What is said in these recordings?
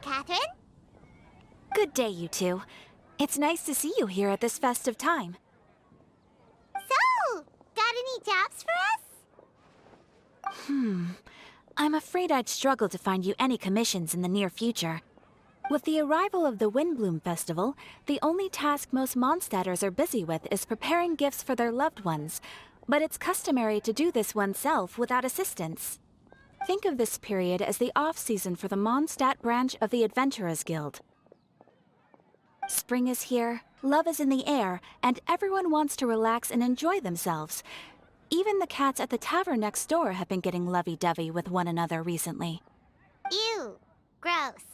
Catherine. Good day, you two. It's nice to see you here at this festive time. So, got any jobs for us? I'm afraid I'd struggle to find you any commissions in the near future. With the arrival of the Windblume Festival, the only task most Mondstadters are busy with is preparing gifts for their loved ones, but it's customary to do this oneself without assistance. Think of this period as the off-season for the Mondstadt branch of the Adventurers Guild. Spring is here, love is in the air, and everyone wants to relax and enjoy themselves. Even the cats at the tavern next door have been getting lovey-dovey with one another recently. Ew. Gross.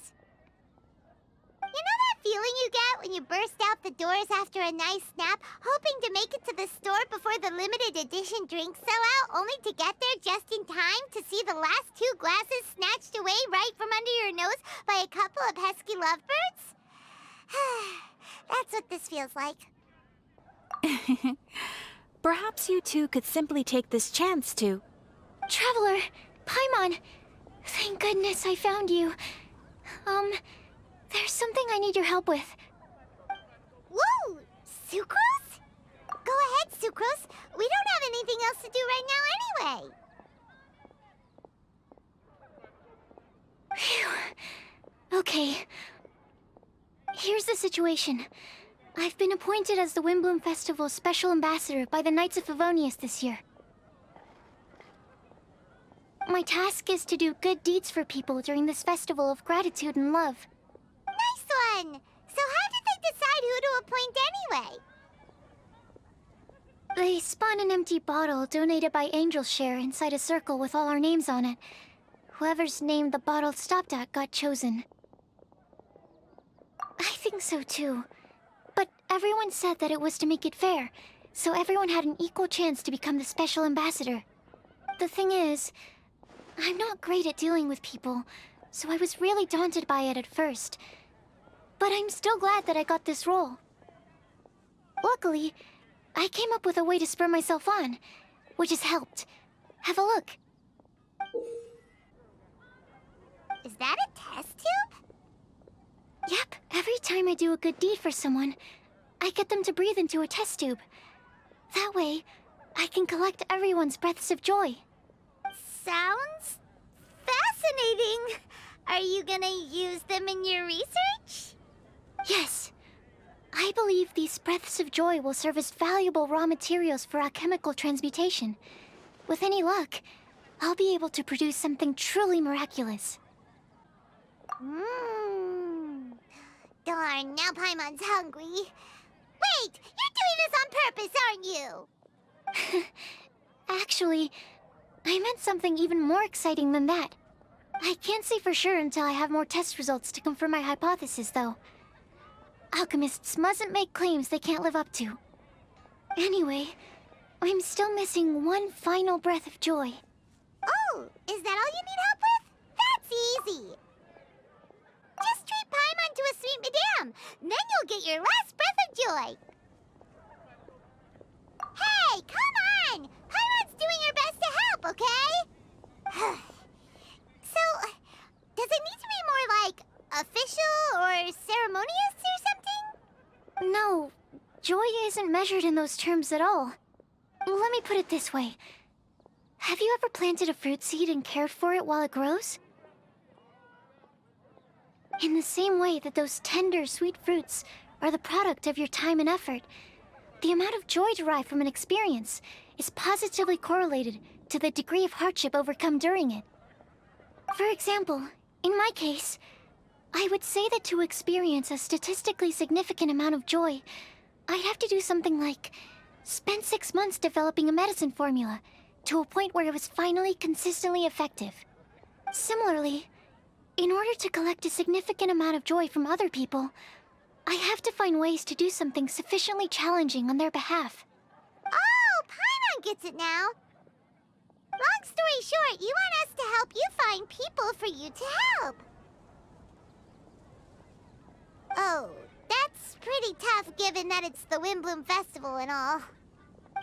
You know that feeling you get when you burst out the doors after a nice nap, hoping to make it to the store before the limited edition drinks sell out, only to get there just in time to see the last 2 glasses snatched away right from under your nose by a couple of pesky lovebirds? That's what this feels like. Perhaps you two could simply take this chance to... Traveler! Paimon! Thank goodness I found you. There's something I need your help with. Woo! Sucrose? Go ahead, Sucrose. We don't have anything else to do right now anyway. Phew. Okay. Here's the situation. I've been appointed as the Windblume Festival's special ambassador by the Knights of Favonius this year. My task is to do good deeds for people during this festival of gratitude and love. Nice one! So how did they decide who to appoint anyway? They spun an empty bottle donated by Angel's Share inside a circle with all our names on it. Whoever's name the bottle stopped at got chosen. I think so too. But everyone said that it was to make it fair, so everyone had an equal chance to become the special ambassador. The thing is, I'm not great at dealing with people, so I was really daunted by it at first. But I'm still glad that I got this role. Luckily, I came up with a way to spur myself on, which has helped. Have a look. Is that a test tube? Yep, every time I do a good deed for someone, I get them to breathe into a test tube. That way, I can collect everyone's breaths of joy. Sounds fascinating. Are you gonna use them in your research? Yes. I believe these breaths of joy will serve as valuable raw materials for alchemical transmutation. With any luck, I'll be able to produce something truly miraculous. Darn, now Paimon's hungry. Wait, you're doing this on purpose, aren't you? Actually, I meant something even more exciting than that. I can't say for sure until I have more test results to confirm my hypothesis, though. Alchemists mustn't make claims they can't live up to. Anyway, I'm still missing one final breath of joy. Oh, is that all you need help with? That's easy. Just treat Paimon to a sweet madame, then you'll get your last breath of joy. Hey, come on! Paimon's doing her best to help, okay? So, does it need to be more like official or ceremonious or something? No, joy isn't measured in those terms at all. Let me put it this way. Have you ever planted a fruit seed and cared for it while it grows? In the same way that those tender, sweet fruits are the product of your time and effort, the amount of joy derived from an experience is positively correlated to the degree of hardship overcome during it. For example, in my case, I would say that to experience a statistically significant amount of joy, I'd have to do something like spend 6 months developing a medicine formula to a point where it was finally consistently effective. Similarly, in order to collect a significant amount of joy from other people, I have to find ways to do something sufficiently challenging on their behalf. Oh, Paimon gets it now. Long story short, you want us to help you find people for you to help. Oh, that's pretty tough given that it's the Windblume Festival and all.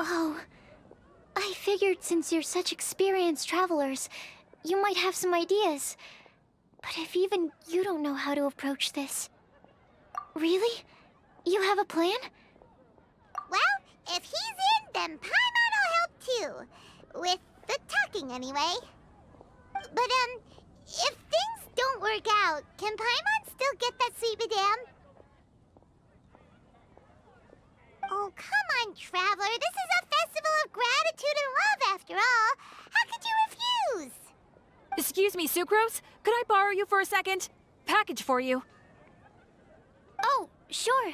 Oh, I figured since you're such experienced travelers, you might have some ideas. But if even you don't know how to approach this... Really? You have a plan? Well, if he's in, then Paimon will help too. With the talking, anyway. But, if things don't work out, can Paimon still get that sweet madame? Oh, come on, Traveler. This is a festival of gratitude and love, after all. How could you refuse? Excuse me, Sucrose? Could I borrow you for a second? Package for you. Oh, sure.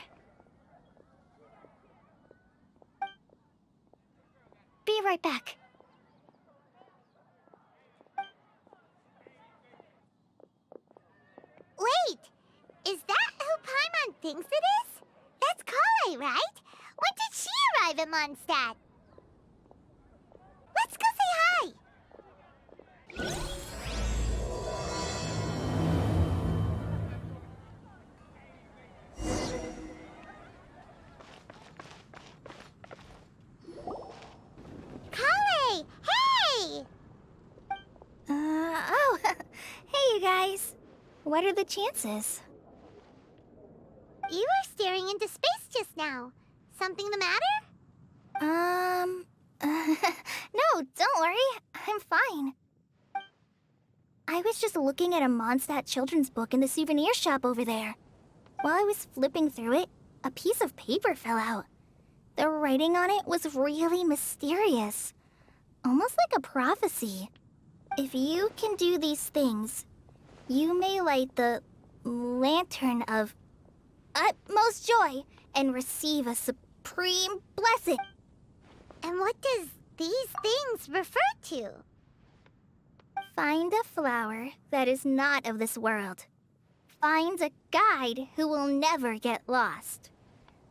Be right back. Wait, is that who Paimon thinks it is? That's Kale, right? When did she arrive in Mondstadt? Let's go say hi! Kale! Hey! Hey, you guys. What are the chances? You were staring into space just now. Something the matter? No, don't worry. I'm fine. I was just looking at a Mondstadt children's book in the souvenir shop over there. While I was flipping through it, a piece of paper fell out. The writing on it was really mysterious. Almost like a prophecy. If you can do these things, you may light the lantern of utmost joy and receive a supreme blessing. And what does these things refer to? Find a flower that is not of this world. Find a guide who will never get lost.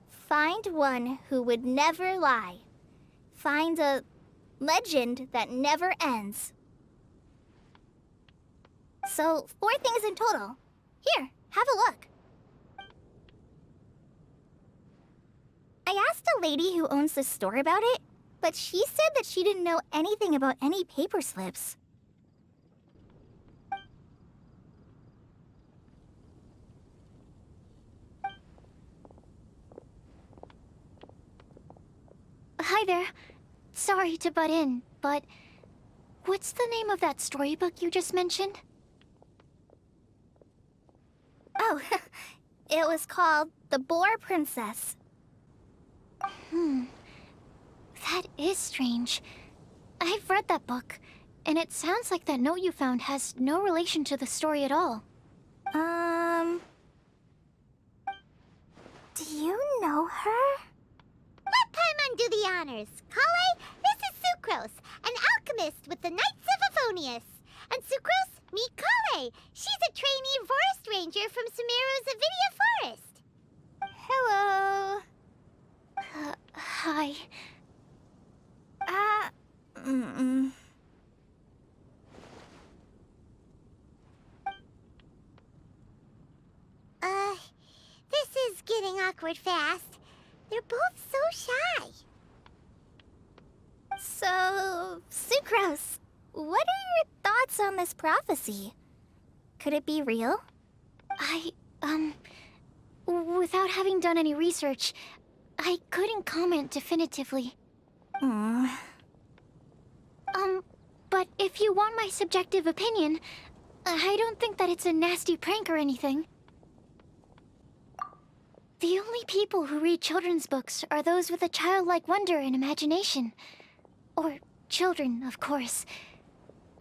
Find one who would never lie. Find a legend that never ends. So, 4 things in total. Here, have a look. I asked a lady who owns the store about it, but she said that she didn't know anything about any paper slips. Hi there. Sorry to butt in, but what's the name of that storybook you just mentioned? Oh, it was called The Boar Princess. That is strange. I've read that book, and it sounds like that note you found has no relation to the story at all. Do you know her? Let Paimon do the honors. Kale, this is Sucrose, an alchemist with the Knights of Aphonius. And Sucrose, meet Kale. She's a trainee forest ranger from Sumeru's Avidia Forest. Hello. Hi. This is getting awkward fast. They're both so shy. So, Sucrose, what are your thoughts on this prophecy? Could it be real? Without having done any research, I couldn't comment definitively. But if you want my subjective opinion, I don't think that it's a nasty prank or anything. The only people who read children's books are those with a childlike wonder and imagination. Or children, of course.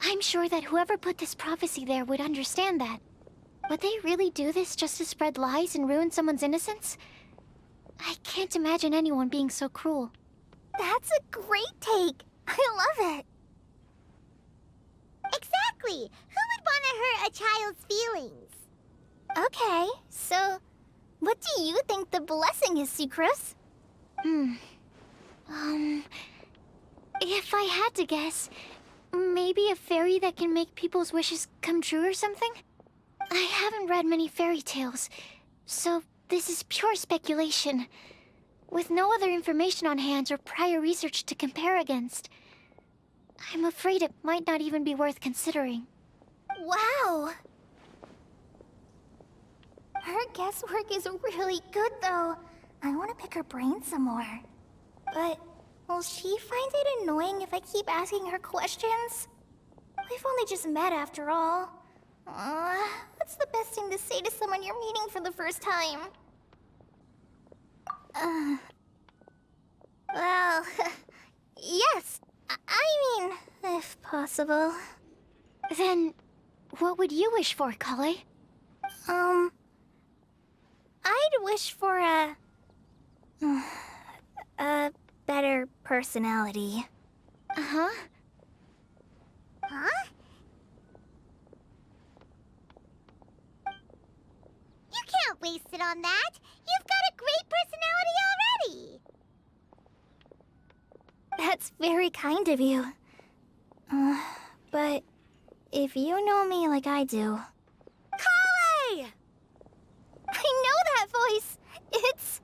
I'm sure that whoever put this prophecy there would understand that. Would they really do this just to spread lies and ruin someone's innocence? I can't imagine anyone being so cruel. That's a great take. I love it. Exactly. Who would want to hurt a child's feelings? Okay, so what do you think the blessing is, Sucrose? If I had to guess, maybe a fairy that can make people's wishes come true or something? I haven't read many fairy tales, so this is pure speculation. With no other information on hand or prior research to compare against, I'm afraid it might not even be worth considering. Wow! Her guesswork is really good, though. I want to pick her brain some more. But will she find it annoying if I keep asking her questions? We've only just met after all. What's the best thing to say to someone you're meeting for the first time? Well, yes. I mean, if possible. Then, what would you wish for, Kale? I'd wish for a better personality. Uh-huh. Huh? You can't waste it on that. You've got a great personality already. That's very kind of you. But if you know me like I do... Kale! I know that voice. It's...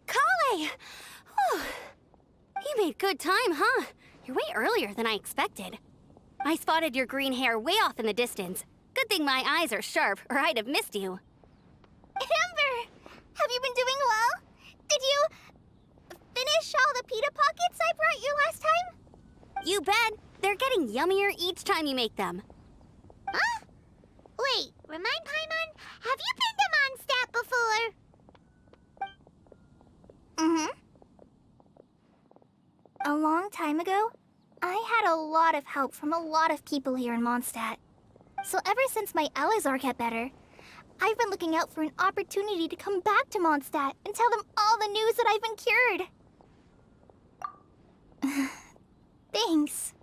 Kale! Whew. You made good time, huh? You're way earlier than I expected. I spotted your green hair way off in the distance. Good thing my eyes are sharp, or I'd have missed you. Amber! Have you been doing well? Did you finish all the pita pockets I brought you last time? You bet. They're getting yummier each time you make them. Huh? Wait, remind Paimon, have you been to Mondstadt before? Mm-hmm. A long time ago, I had a lot of help from a lot of people here in Mondstadt. So ever since my Elazar got better, I've been looking out for an opportunity to come back to Mondstadt and tell them all the news that I've been cured. Thanks.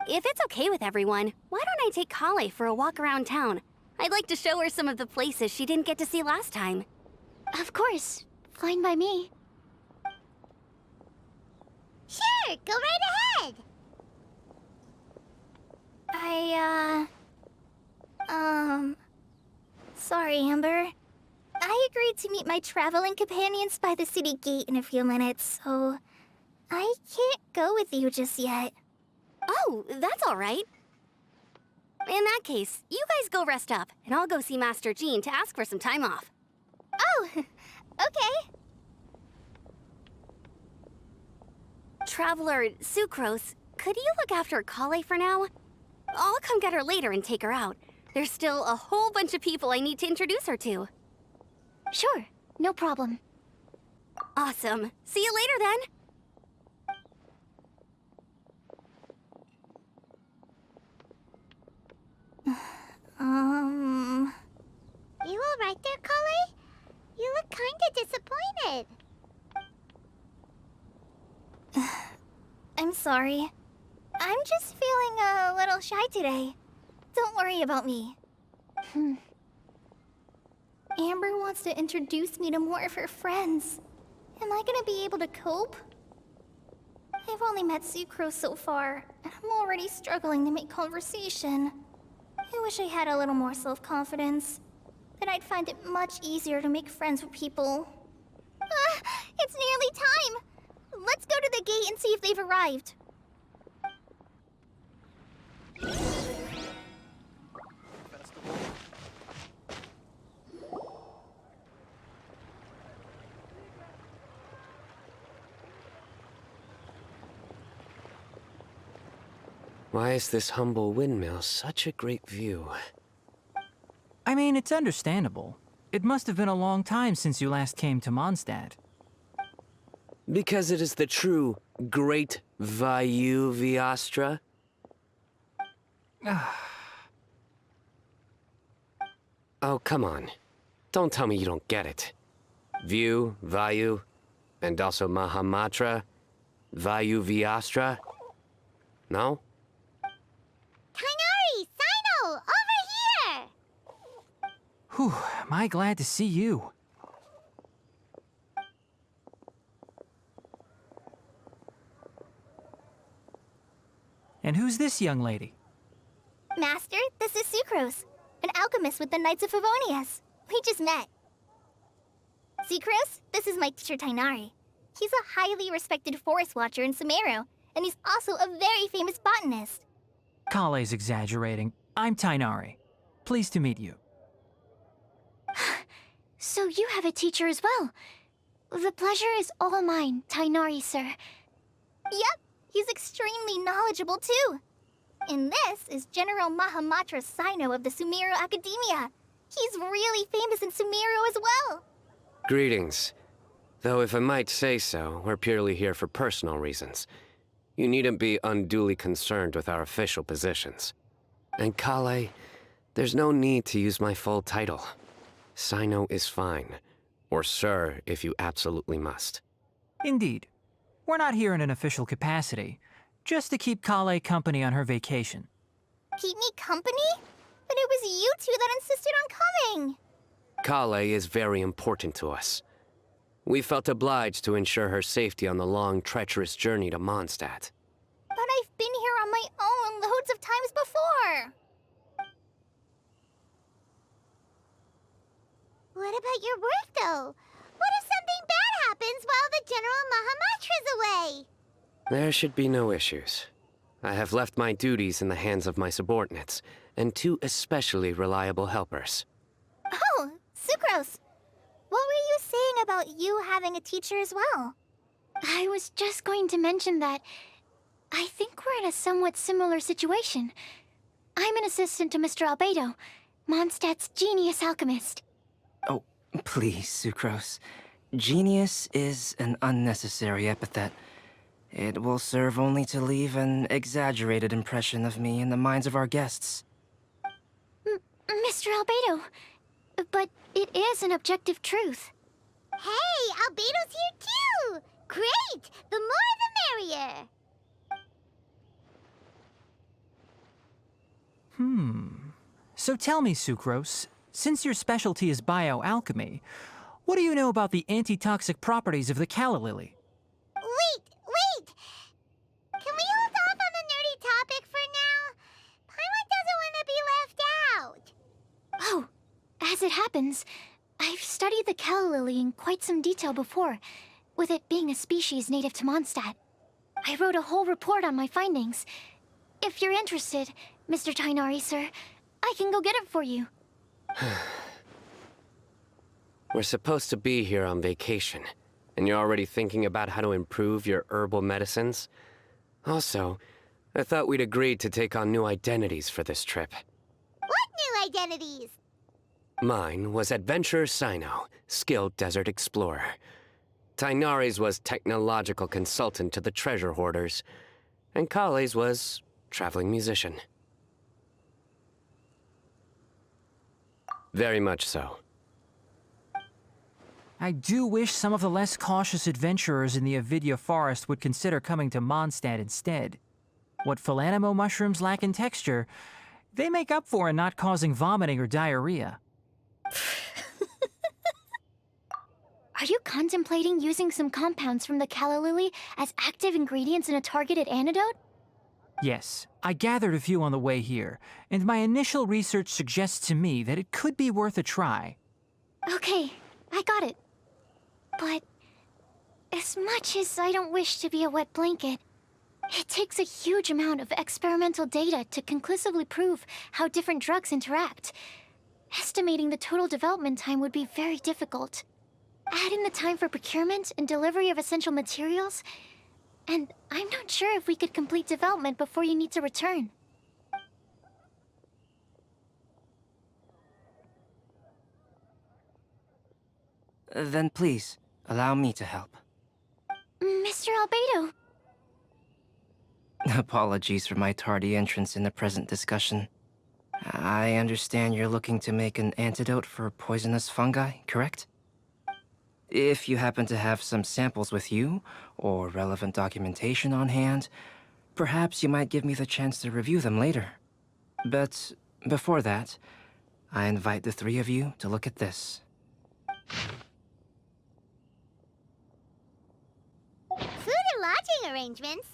If it's okay with everyone, why don't I take Kale for a walk around town? I'd like to show her some of the places she didn't get to see last time. Of course. Fine by me. Sure, go right ahead. Sorry, Amber. I agreed to meet my traveling companions by the city gate in a few minutes, so I can't go with you just yet. Oh, that's all right. In that case, you guys go rest up, and I'll go see Master Jean to ask for some time off. Oh, okay. Traveler Sucrose, could you look after Kale for now? I'll come get her later and take her out. There's still a whole bunch of people I need to introduce her to. Sure, no problem. Awesome. See you later then. You all right there, Kale? You look kinda disappointed. I'm sorry. I'm just feeling a little shy today. Don't worry about me. Amber wants to introduce me to more of her friends. Am I gonna be able to cope? I've only met Sucrose so far, and I'm already struggling to make conversation. I wish I had a little more self-confidence. Then I'd find it much easier to make friends with people. It's nearly time! Let's go to the gate and see if they've arrived. Why is this humble windmill such a great view? I mean, it's understandable. It must have been a long time since you last came to Mondstadt. Because it is the true Great Vayu Viastra? Oh, come on. Don't tell me you don't get it. View, Vayu, and also Mahamatra, Vayu Viastra? No? Kainari! Sino! Over here! Whew, am I glad to see you. And who's this young lady? Master, this is Sucrose, an alchemist with the Knights of Favonius. We just met. Sucrose, this is my teacher Tainari. He's a highly respected forest watcher in Sumeru, and he's also a very famous botanist. Kale's exaggerating. I'm Tainari. Pleased to meet you. So you have a teacher as well. The pleasure is all mine, Tainari, sir. Yep, he's extremely knowledgeable too. And this is General miHoYo Sino of the Sumeru Academia. He's really famous in Sumeru as well. Greetings. Though if I might say so, we're purely here for personal reasons. You needn't be unduly concerned with our official positions. And Kale, there's no need to use my full title. Sino is fine. Or sir, if you absolutely must. Indeed. We're not here in an official capacity, just to keep Kale company on her vacation. Keep me company? But it was you two that insisted on coming. Kale is very important to us. We felt obliged to ensure her safety on the long, treacherous journey to Mondstadt. But I've been here on my own loads of times before. What about your work, though? What if something bad happens while the General miHoYo's away? There should be no issues. I have left my duties in the hands of my subordinates, and 2 especially reliable helpers. Oh, Sucrose. What were you saying about you having a teacher as well? I was just going to mention that I think we're in a somewhat similar situation. I'm an assistant to Mr. Albedo, Mondstadt's genius alchemist. Oh, please, Sucrose. Genius is an unnecessary epithet. It will serve only to leave an exaggerated impression of me in the minds of our guests. Mr. Albedo, but it is an objective truth. Hey, Albedo's here too! Great! The more the merrier! So tell me, Sucrose, since your specialty is bioalchemy, what do you know about the antitoxic properties of the calla lily? Wait! Can we hold off on the nerdy topic for now? Paimon doesn't want to be left out. Oh, as it happens, I've studied the calla lily in quite some detail before, with it being a species native to Mondstadt. I wrote a whole report on my findings. If you're interested, Mr. Tainari, sir, I can go get it for you. We're supposed to be here on vacation, and you're already thinking about how to improve your herbal medicines? Also, I thought we'd agreed to take on new identities for this trip. What new identities? Mine was Adventurer Sino, skilled desert explorer. Tainari's was technological consultant to the treasure hoarders, and Kale's was traveling musician. Very much so. I do wish some of the less cautious adventurers in the Avidya forest would consider coming to Mondstadt instead. What Philanimo mushrooms lack in texture, they make up for in not causing vomiting or diarrhea. Are you contemplating using some compounds from the calla lily as active ingredients in a targeted antidote? Yes, I gathered a few on the way here, and my initial research suggests to me that it could be worth a try. Okay, I got it. But as much as I don't wish to be a wet blanket, it takes a huge amount of experimental data to conclusively prove how different drugs interact. Estimating the total development time would be very difficult. Add in the time for procurement and delivery of essential materials, and I'm not sure if we could complete development before you need to return. Then please, allow me to help. Mr. Albedo. Apologies for my tardy entrance in the present discussion. I understand you're looking to make an antidote for poisonous fungi, correct? If you happen to have some samples with you, or relevant documentation on hand, perhaps you might give me the chance to review them later. But before that, I invite the 3 of you to look at this. Food and lodging arrangements?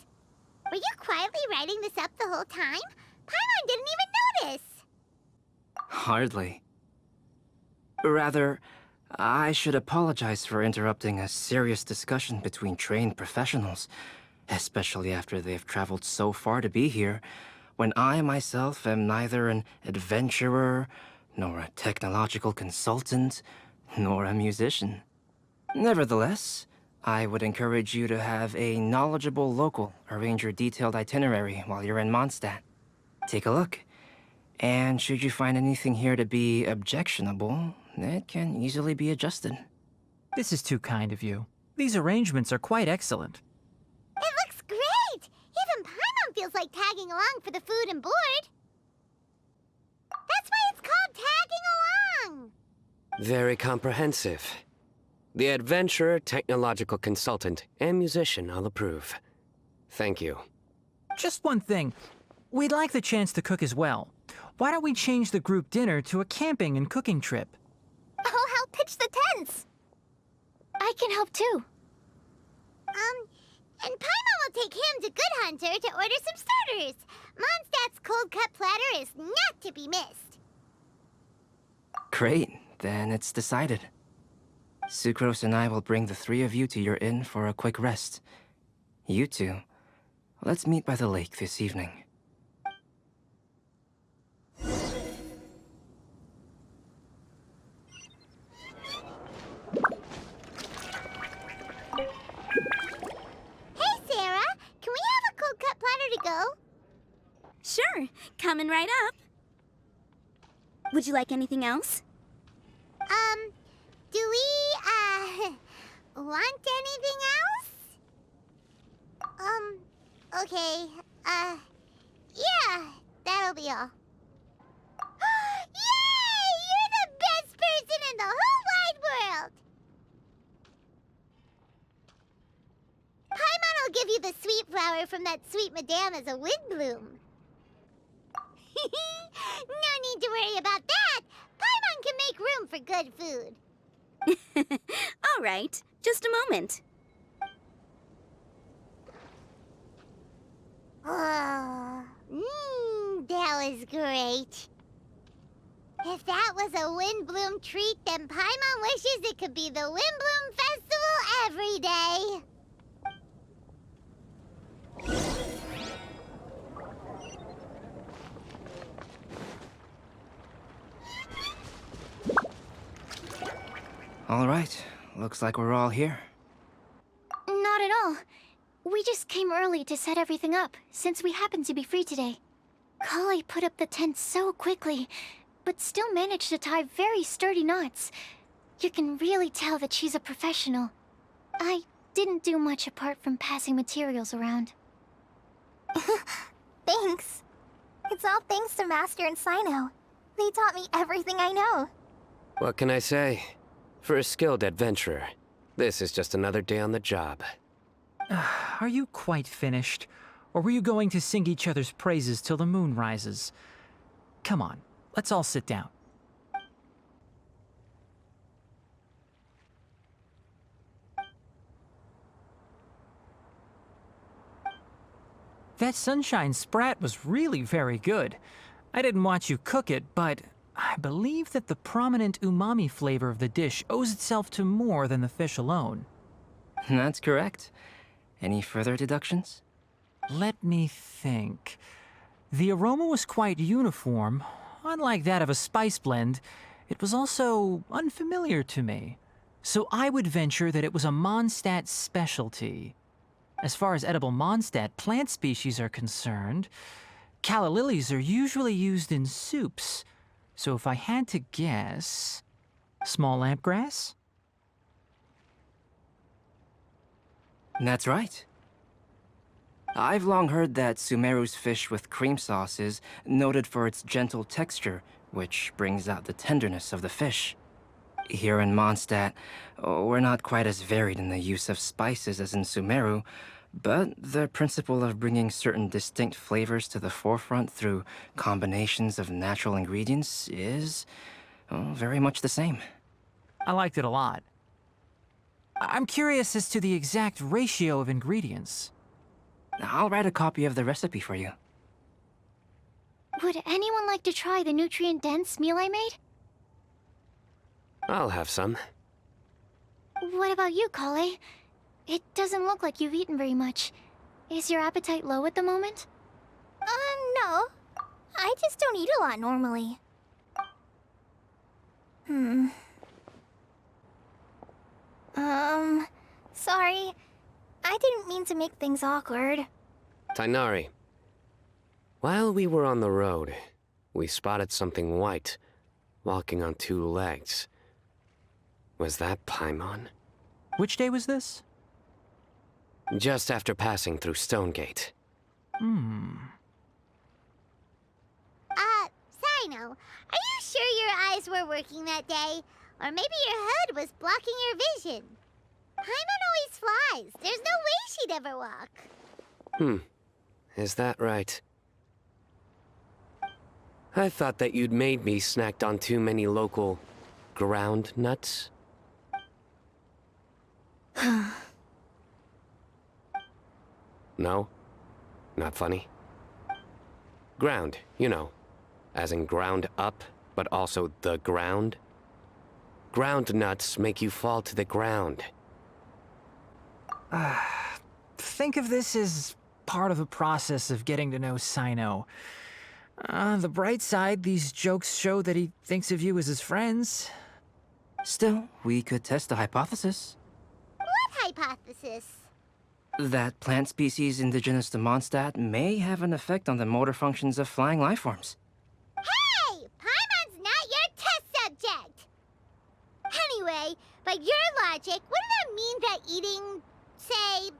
Were you quietly writing this up the whole time? Paimon didn't even notice! Hardly. Rather, I should apologize for interrupting a serious discussion between trained professionals. especially after they've traveled so far to be here, when I myself am neither an adventurer, nor a technological consultant, nor a musician. Nevertheless, I would encourage you to have a knowledgeable local arrange your detailed itinerary while you're in Mondstadt. Take a look, and should you find anything here to be objectionable, it can easily be adjusted. This is too kind of you. These arrangements are quite excellent. It looks great! Even Paimon feels like tagging along for the food and board. That's why it's called tagging along! Very comprehensive. The adventurer, technological consultant, and musician all approve. Thank you. Just one thing. We'd like the chance to cook as well. Why don't we change the group dinner to a camping and cooking trip? I'll help pitch the tents. I can help too. And Paimon will take him to Good Hunter to order some starters. Mondstadt's cold-cut platter is not to be missed. Great, then it's decided. Sucrose and I will bring the three of you to your inn for a quick rest. You two, let's meet by the lake this evening. Hey, Sarah! Can we have a cold-cut platter to go? Sure, coming right up. Would you like anything else? Do we, want anything else? Okay, yeah, that'll be all. Yay! You're the best person in the whole wide world! Paimon will give you the sweet flower from that sweet madame as a Windblume. No need to worry about that! Paimon can make room for good food. All right, just a moment. Oh, that was great. If that was a Windblume treat, then Paimon wishes it could be the Windblume Festival every day. All right, looks like we're all here. Not at all. We just came early to set everything up, since we happen to be free today. Kale put up the tent so quickly, but still managed to tie very sturdy knots. You can really tell that she's a professional. I didn't do much apart from passing materials around. Thanks. It's all thanks to Master and Sino. They taught me everything I know. What can I say? For a skilled adventurer, this is just another day on the job. Are you quite finished? Or were you going to sing each other's praises till the moon rises? Come on, let's all sit down. That sunshine sprat was really very good. I didn't watch you cook it, but I believe that the prominent umami flavor of the dish owes itself to more than the fish alone. That's correct. Any further deductions? Let me think. The aroma was quite uniform. Unlike that of a spice blend, it was also unfamiliar to me. So I would venture that it was a Mondstadt specialty. As far as edible Mondstadt plant species are concerned, calla lilies are usually used in soups. So if I had to guess... small lampgrass? That's right. I've long heard that Sumeru's fish with cream sauce is noted for its gentle texture, which brings out the tenderness of the fish. Here in Mondstadt, we're not quite as varied in the use of spices as in Sumeru, but the principle of bringing certain distinct flavors to the forefront through combinations of natural ingredients is very much the same. I liked it a lot. I'm curious as to the exact ratio of ingredients. I'll write a copy of the recipe for you. Would anyone like to try the nutrient-dense meal I made? I'll have some. What about you, Kale? It doesn't look like you've eaten very much. Is your appetite low at the moment? No. I just don't eat a lot normally. Sorry. I didn't mean to make things awkward. Tainari, while we were on the road, we spotted something white, walking on two legs. Was that Paimon? Which day was this? Just after passing through Stonegate. Sino, are you sure your eyes were working that day? Or maybe your hood was blocking your vision? Paimon always flies. There's no way she'd ever walk. Is that right? I thought that you'd made me snacked on too many local ground nuts. No? Not funny? Ground, you know. As in ground up, but also the ground. Ground nuts make you fall to the ground. Think of this as part of a process of getting to know Sino. The bright side, these jokes show that he thinks of you as his friends. Still, we could test the hypothesis. What hypothesis? That plant species indigenous to Mondstadt may have an effect on the motor functions of flying lifeforms. Hey! Paimon's not your test subject! Anyway, by your logic, wouldn't that mean that eating, say,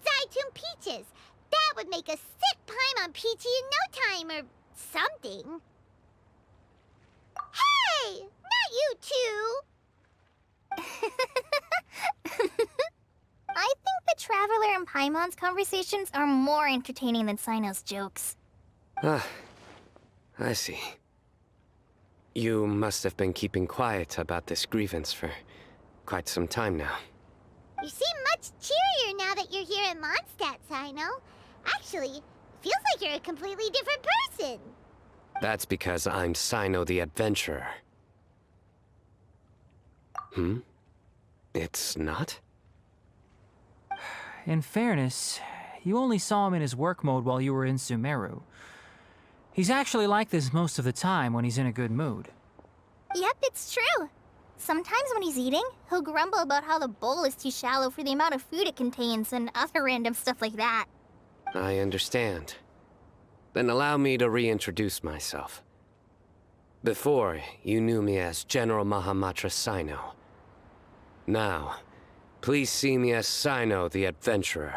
Zaitun peaches, that would make a sick Paimon peachy in no time or something? Hey! Not you two! I think the Traveler and Paimon's conversations are more entertaining than Sino's jokes. I see. You must have been keeping quiet about this grievance for quite some time now. You seem much cheerier now that you're here in Mondstadt, Sino. Actually, it feels like you're a completely different person. That's because I'm Sino the Adventurer. It's not? In fairness, you only saw him in his work mode while you were in Sumeru. He's actually like this most of the time when he's in a good mood. Yep, it's true. Sometimes when he's eating, he'll grumble about how the bowl is too shallow for the amount of food it contains and other random stuff like that. I understand. Then allow me to reintroduce myself. Before, you knew me as General Mahamatra Sino. Now, please see me as Sino the Adventurer.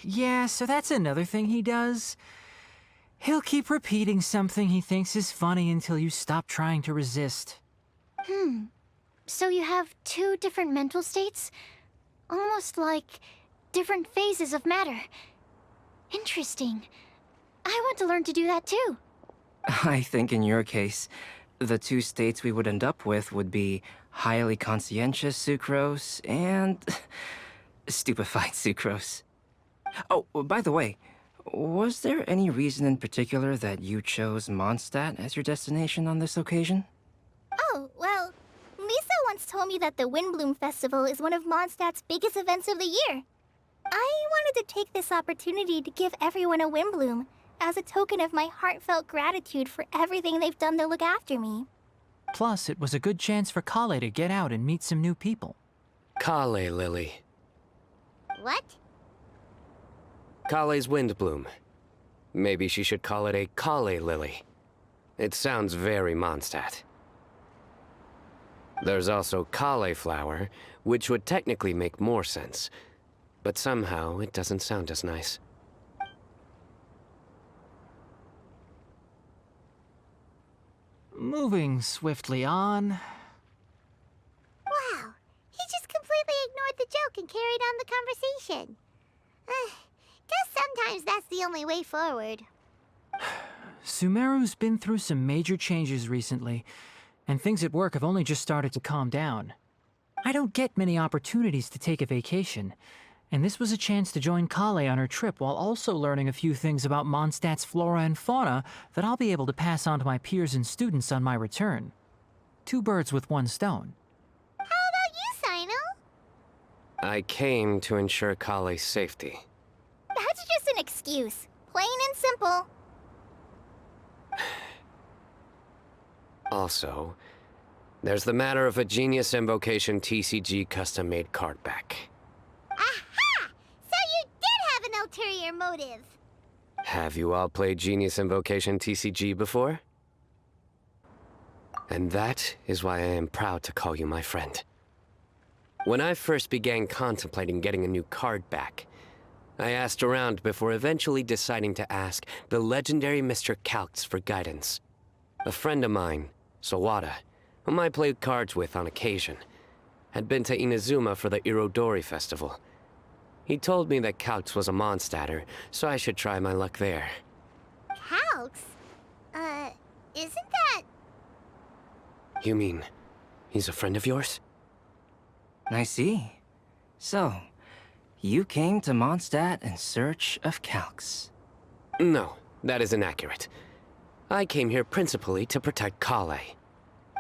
Yeah, so that's another thing he does. He'll keep repeating something he thinks is funny until you stop trying to resist. So you have two different mental states? Almost like different phases of matter. Interesting. I want to learn to do that too. I think in your case, the two states we would end up with would be highly conscientious sucrose and stupefied sucrose. Oh, by the way, was there any reason in particular that you chose Mondstadt as your destination on this occasion? Oh, well, Lisa once told me that the Windblume Festival is one of Mondstadt's biggest events of the year. I wanted to take this opportunity to give everyone a Windblume as a token of my heartfelt gratitude for everything they've done to look after me. Plus, it was a good chance for Kale to get out and meet some new people. Kale Lily. What? Kale's Windblume. Maybe she should call it a Kale Lily. It sounds very Mondstadt. There's also cauliflower, which would technically make more sense. But somehow, it doesn't sound as nice. Moving swiftly on. Wow, he just completely ignored the joke and carried on the conversation. Guess sometimes that's the only way forward. Sumeru's been through some major changes recently, and things at work have only just started to calm down. I don't get many opportunities to take a vacation, and this was a chance to join Kale on her trip while also learning a few things about Mondstadt's flora and fauna that I'll be able to pass on to my peers and students on my return. Two birds with one stone. How about you, Sino? I came to ensure Kale's safety. use. Plain and simple. Also, there's the matter of a Genius Invocation TCG custom-made card back. Aha! So you did have an ulterior motive. Have you all played Genius Invocation TCG before? And that is why I am proud to call you my friend. When I first began contemplating getting a new card back, I asked around before eventually deciding to ask the legendary Mr. Calx for guidance. A friend of mine, Sawada, whom I played cards with on occasion, had been to Inazuma for the Irodori festival. He told me that Calx was a Mondstatter, so I should try my luck there. Calx? Isn't that... You mean, he's a friend of yours? I see. So, you came to Mondstadt in search of Calx. No, that is inaccurate. I came here principally to protect Kale.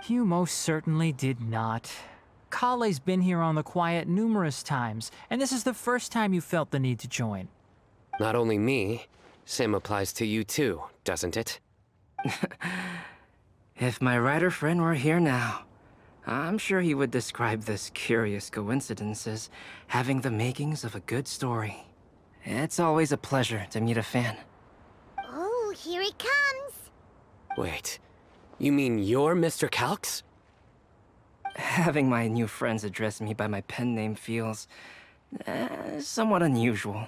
You most certainly did not. Kale's been here on the quiet numerous times, and this is the first time you felt the need to join. Not only me, same applies to you too, doesn't it? If my writer friend were here now, I'm sure he would describe this curious coincidence as having the makings of a good story. It's always a pleasure to meet a fan. Oh, here it comes. Wait, you mean you're Mr. Calx? Having my new friends address me by my pen name feels... somewhat unusual.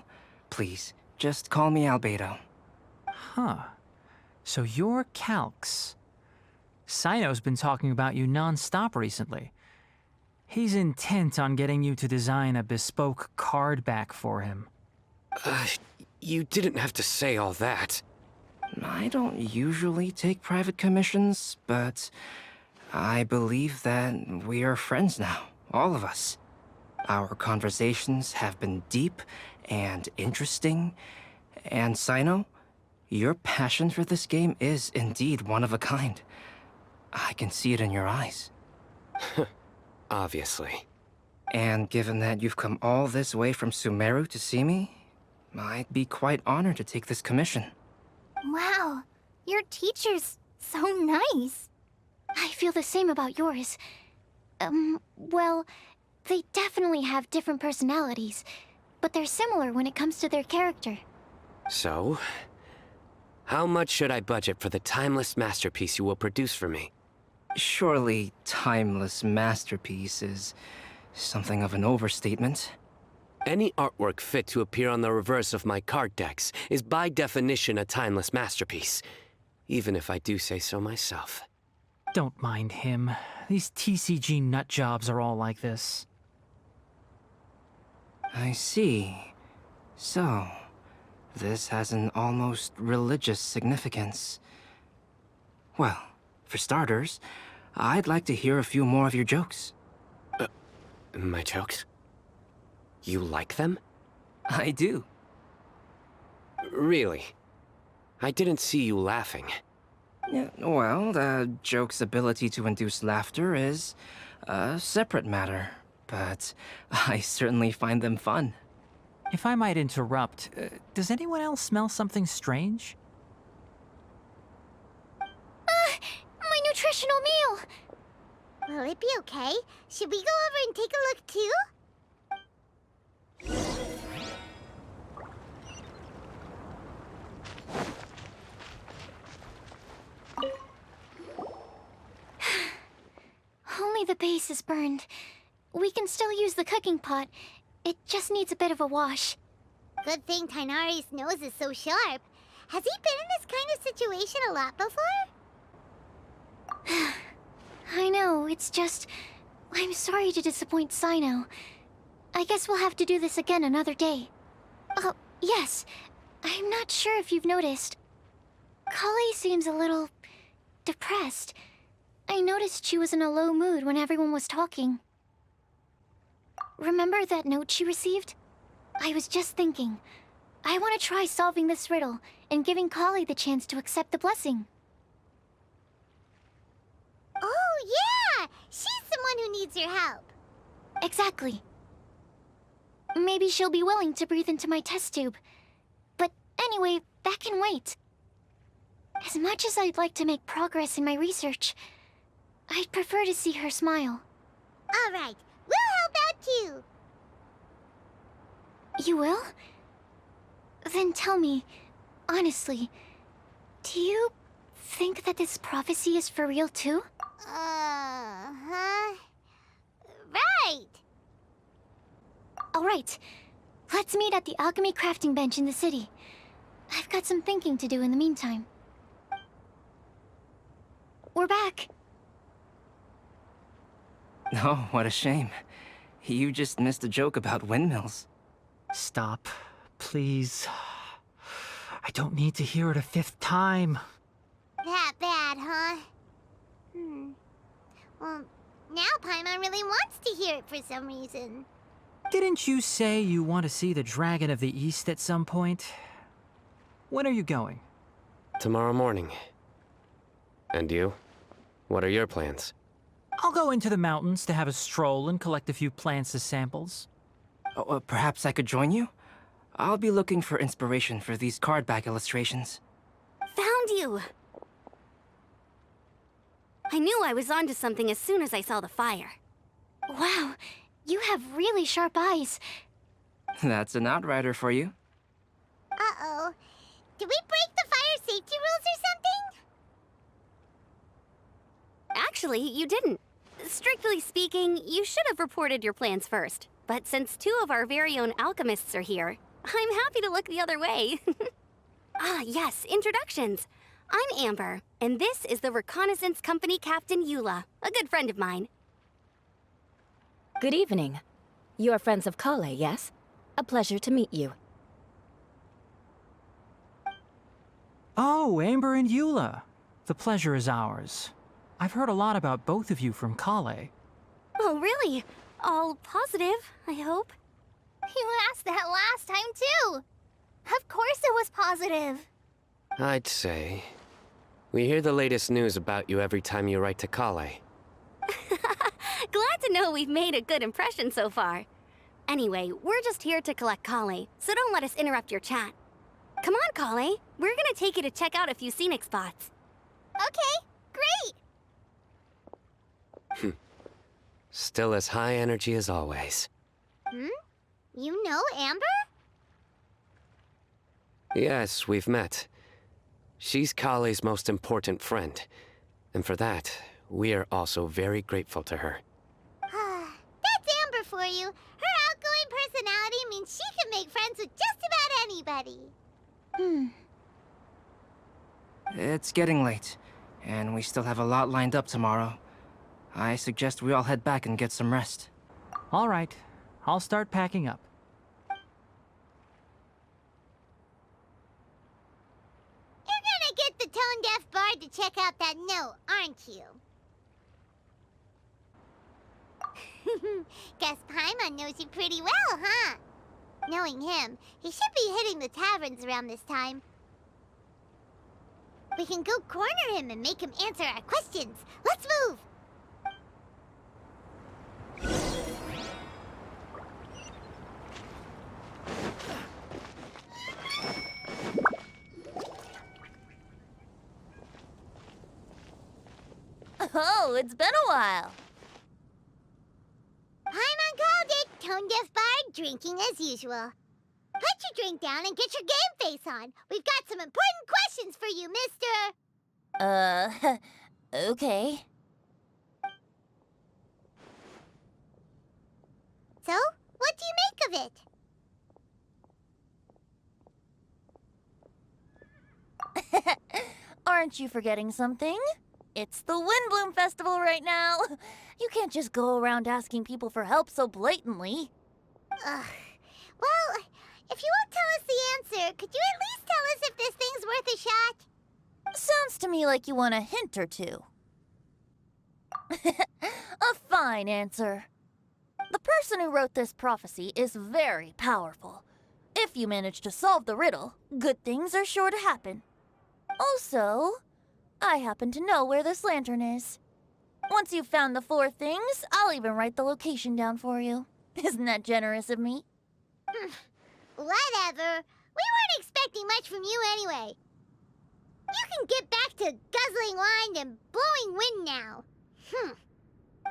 Please, just call me Albedo. Huh. So you're Calx. Sino's been talking about you non-stop recently. He's intent on getting you to design a bespoke card back for him. You didn't have to say all that. I don't usually take private commissions, but I believe that we are friends now, all of us. Our conversations have been deep and interesting, and Sino, your passion for this game is indeed one of a kind. I can see it in your eyes. Obviously. And given that you've come all this way from Sumeru to see me, I'd be quite honored to take this commission. Wow, your teacher's so nice. I feel the same about yours. Well, they definitely have different personalities, but they're similar when it comes to their character. So, how much should I budget for the timeless masterpiece you will produce for me? Surely, timeless masterpiece is something of an overstatement. Any artwork fit to appear on the reverse of my card decks is by definition a timeless masterpiece, even if I do say so myself. Don't mind him. These TCG nutjobs are all like this. I see. So, this has an almost religious significance. Well, for starters, I'd like to hear a few more of your jokes. My jokes? You like them? I do. Really? I didn't see you laughing. Yeah, well, the joke's ability to induce laughter is a separate matter, but I certainly find them fun. If I might interrupt, does anyone else smell something strange? My nutritional meal! Will it be okay? Should we go over and take a look too? Only the base is burned. We can still use the cooking pot. It just needs a bit of a wash. Good thing Tainari's nose is so sharp. Has he been in this kind of situation a lot before? I know, it's just... I'm sorry to disappoint Sino. I guess we'll have to do this again another day. Oh, yes. I'm not sure if you've noticed. Kale seems a little... depressed. I noticed she was in a low mood when everyone was talking. Remember that note she received? I was just thinking. I want to try solving this riddle and giving Kale the chance to accept the blessing. Oh, yeah! She's someone who needs your help. Exactly. Maybe she'll be willing to breathe into my test tube. But Anyway, that can wait. As much as I'd like to make progress in my research, I'd prefer to see her smile. All right, we'll help out too. You will? Then tell me, honestly, do you think that this prophecy is for real too? Huh? Right. All right, let's meet at the alchemy crafting bench in the city. I've got some thinking to do in the meantime. We're back. Oh, what a shame. You just missed a joke about windmills. Stop, please. I don't need to hear it a 5th time. That bad, huh? Well, now Paimon really wants to hear it for some reason. Didn't you say you want to see the Dragon of the East at some point? When are you going? Tomorrow morning. And you? What are your plans? I'll go into the mountains to have a stroll and collect a few plants as samples. Oh, perhaps I could join you? I'll be looking for inspiration for these card back illustrations. Found you! I knew I was onto something as soon as I saw the fire. Wow, you have really sharp eyes. That's an outrider for you. Uh-oh. Did we break the fire safety rules or something? Actually, you didn't. Strictly speaking, you should have reported your plans first. But since 2 of our very own alchemists are here, I'm happy to look the other way. Ah, yes, introductions. I'm Amber, and this is the Reconnaissance Company Captain Eula, a good friend of mine. Good evening. You are friends of Kale, yes? A pleasure to meet you. Oh, Amber and Eula. The pleasure is ours. I've heard a lot about both of you from Kale. Oh, really? All positive, I hope. You asked that last time, too. Of course it was positive. I'd say. We hear the latest news about you every time you write to Kale. Glad to know we've made a good impression so far. Anyway, we're just here to collect Kale, so don't let us interrupt your chat. Come on, Kale. We're gonna take you to check out a few scenic spots. Okay, great. Still as high energy as always. You know Amber? Yes, we've met. She's Kale's most important friend. And for that, we are also very grateful to her. That's Amber for you. Her outgoing personality means she can make friends with just about anybody. It's getting late, and we still have a lot lined up tomorrow. I suggest we all head back and get some rest. All right, I'll start packing up. You're gonna get the tone-deaf bard to check out that note, aren't you? Guess Paimon knows you pretty well, huh? Knowing him, he should be hitting the taverns around this time. We can go corner him and make him answer our questions. Let's move! Oh, it's been a while. Paimon called it, tone-deaf bard, drinking as usual. Put your drink down and get your game face on. We've got some important questions for you, mister. Okay. So, what do you make of it? Aren't you forgetting something? It's the Windblume Festival right now. You can't just go around asking people for help so blatantly. Ugh. Well, if you won't tell us the answer, could you at least tell us if this thing's worth a shot? Sounds to me like you want a hint or two. A fine answer. The person who wrote this prophecy is very powerful. If you manage to solve the riddle, good things are sure to happen. Also, I happen to know where this lantern is. Once you've found the 4 things, I'll even write the location down for you. Isn't that generous of me? Whatever. We weren't expecting much from you anyway. You can get back to guzzling wine and blowing wind now.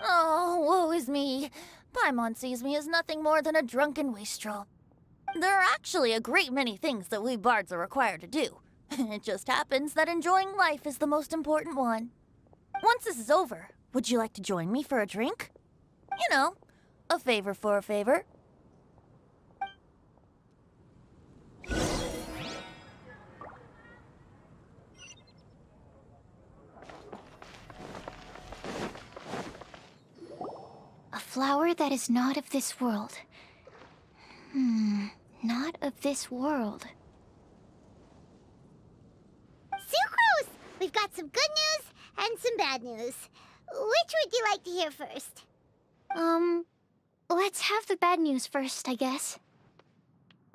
Oh, woe is me. Paimon sees me as nothing more than a drunken wastrel. There are actually a great many things that we bards are required to do. It just happens that enjoying life is the most important one. Once this is over, would you like to join me for a drink? You know, a favor for a favor. A flower that is not of this world. Not of this world. Sucrose! We've got some good news and some bad news. Which would you like to hear first? Let's have the bad news first, I guess.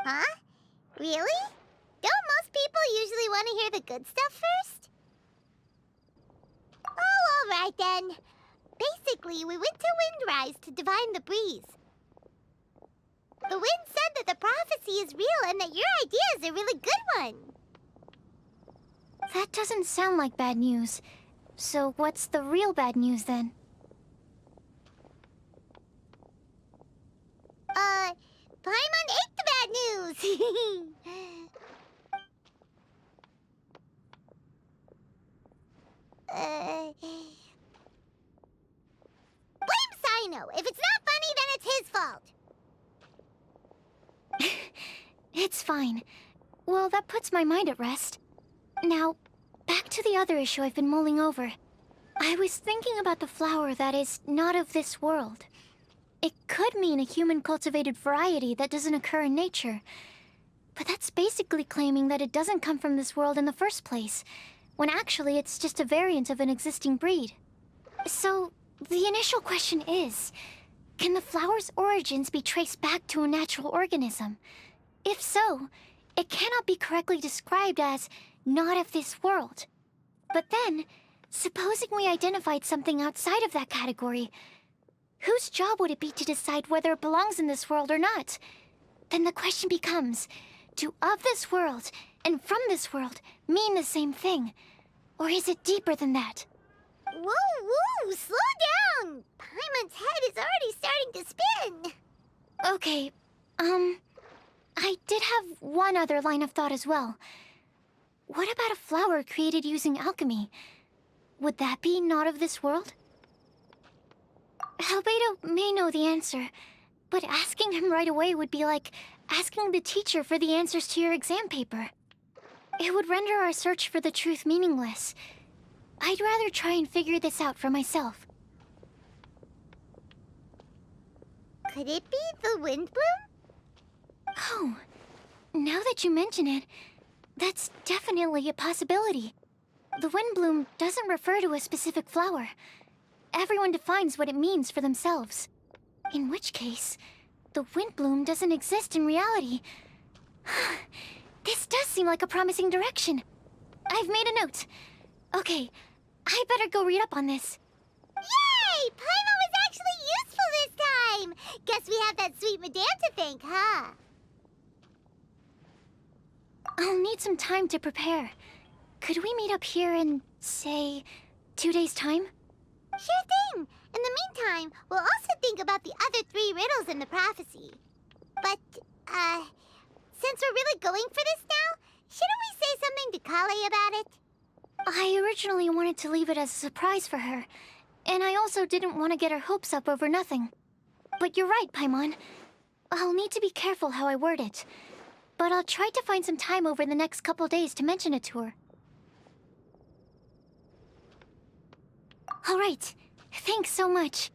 Huh? Really? Don't most people usually want to hear the good stuff first? Oh, all right then. Basically, we went to Windrise to divine the breeze. The wind said that the prophecy is real and that your idea is a really good one. That doesn't sound like bad news. So what's the real bad news then? Paimon ate the bad news! Blame Sino! If it's not funny, then it's his fault! It's fine. Well, that puts my mind at rest. Now, back to the other issue I've been mulling over. I was thinking about the flower that is not of this world. It could mean a human-cultivated variety that doesn't occur in nature. But that's basically claiming that it doesn't come from this world in the first place, when actually it's just a variant of an existing breed. So, the initial question is, can the flower's origins be traced back to a natural organism? If so, it cannot be correctly described as not of this world. But then, supposing we identified something outside of that category, whose job would it be to decide whether it belongs in this world or not? Then the question becomes, do of this world and from this world mean the same thing? Or is it deeper than that? Whoa, slow down! Paimon's head is already starting to spin! Okay, I did have one other line of thought as well. What about a flower created using alchemy? Would that be not of this world? Albedo may know the answer, but asking him right away would be like asking the teacher for the answers to your exam paper. It would render our search for the truth meaningless. I'd rather try and figure this out for myself. Could it be the Windblume? Oh, now that you mention it, that's definitely a possibility. The Windblume doesn't refer to a specific flower. Everyone defines what it means for themselves. In which case, the Windblume doesn't exist in reality. This does seem like a promising direction. I've made a note. Okay, I better go read up on this. Yay! Paimon was actually useful this time! Guess we have that sweet madame to thank, huh? I'll need some time to prepare. Could we meet up here in, say, 2 days' time? Sure thing! In the meantime, we'll also think about the other 3 riddles in the prophecy. But, since we're really going for this now, shouldn't we say something to Kale about it? I originally wanted to leave it as a surprise for her, and I also didn't want to get her hopes up over nothing. But you're right, Paimon. I'll need to be careful how I word it. But I'll try to find some time over the next couple days to mention it to her. All right. Thanks so much.